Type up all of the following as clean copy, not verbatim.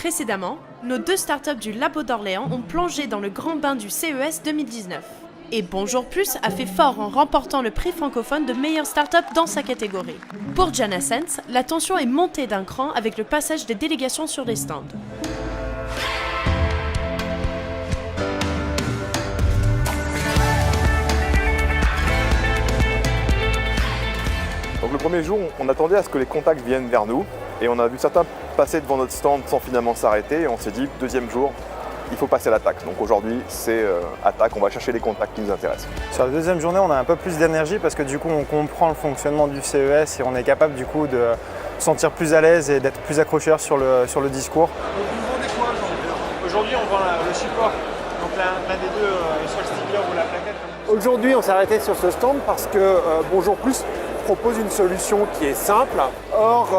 Précédemment, nos deux startups du Labo d'Orléans ont plongé dans le grand bain du CES 2019. Et Bonjour Plus a fait fort en remportant le prix francophone de meilleure startup dans sa catégorie. Pour Janassense, la tension est montée d'un cran avec le passage des délégations sur les stands. Donc le premier jour, on attendait à ce que les contacts viennent vers nous et on a vu certains passer devant notre stand sans finalement s'arrêter et on s'est dit, deuxième jour, il faut passer à l'attaque. Donc aujourd'hui, c'est attaque, on va chercher les contacts qui nous intéressent. Sur la deuxième journée, on a un peu plus d'énergie parce que du coup, on comprend le fonctionnement du CES et on est capable du coup de se sentir plus à l'aise et d'être plus accrocheur sur le discours. Donc vous vendez quoi aujourd'hui? On vend le support, donc l'un des deux, soit le sticker ou la plaquette. Aujourd'hui, on s'est arrêté sur ce stand parce que Bonjour Plus propose une solution qui est simple. Or,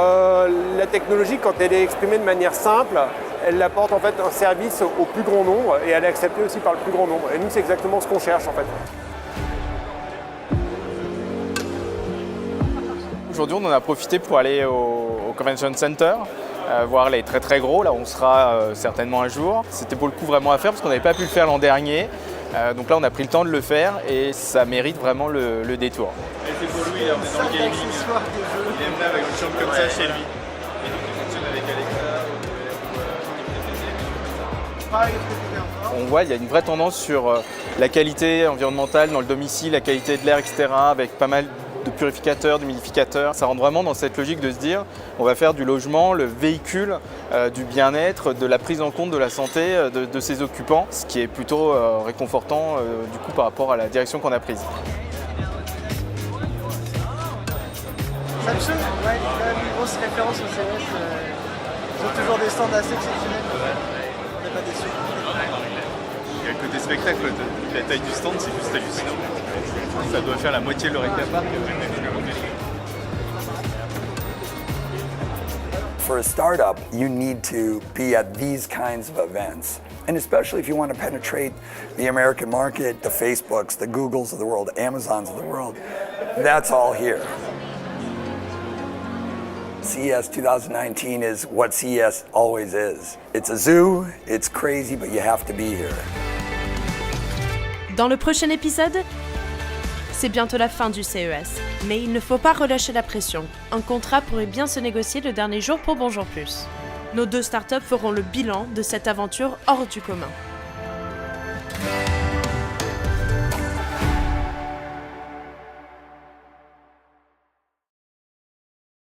la technologie, quand elle est exprimée de manière simple, elle apporte en fait un service au plus grand nombre et elle est acceptée aussi par le plus grand nombre. Et nous, c'est exactement ce qu'on cherche en fait. Aujourd'hui, on en a profité pour aller au Convention Center, voir les très très gros, là où on sera certainement un jour. C'était pour le coup vraiment à faire parce qu'on n'avait pas pu le faire l'an dernier. Donc là, on a pris le temps de le faire et ça mérite vraiment le détour. Et c'est pour lui, on est dans le gaming. Il aimerait avec une chambre comme ça chez lui. Et donc, il fonctionne avec Alexa. On voit qu'il y a une vraie tendance sur la qualité environnementale dans le domicile, la qualité de l'air, etc. avec pas mal de purificateurs, d'humidificateurs. Ça rentre vraiment dans cette logique de se dire on va faire du logement le véhicule du bien-être, de la prise en compte de la santé de ses occupants, ce qui est plutôt réconfortant du coup par rapport à la direction qu'on a prise. Samsung, ouais, quand même une grosse référence au CES. Ils ont toujours des stands assez exceptionnels. On n'est pas déçus. Il y a le côté spectacle, la taille du stand, c'est juste hallucinant. Ça doit faire la moitié de l'Oreca Park. For a startup, you need to be at these kinds of events. And especially if you want to penetrate the American market, the Facebooks, the Googles of the world, Amazons of the world, that's all here. CES 2019 is what CES always is. It's a zoo, it's crazy, but you have to be here. Dans le prochain épisode, c'est bientôt la fin du CES, mais il ne faut pas relâcher la pression. Un contrat pourrait bien se négocier le dernier jour pour Bonjour Plus. Nos deux startups feront le bilan de cette aventure hors du commun.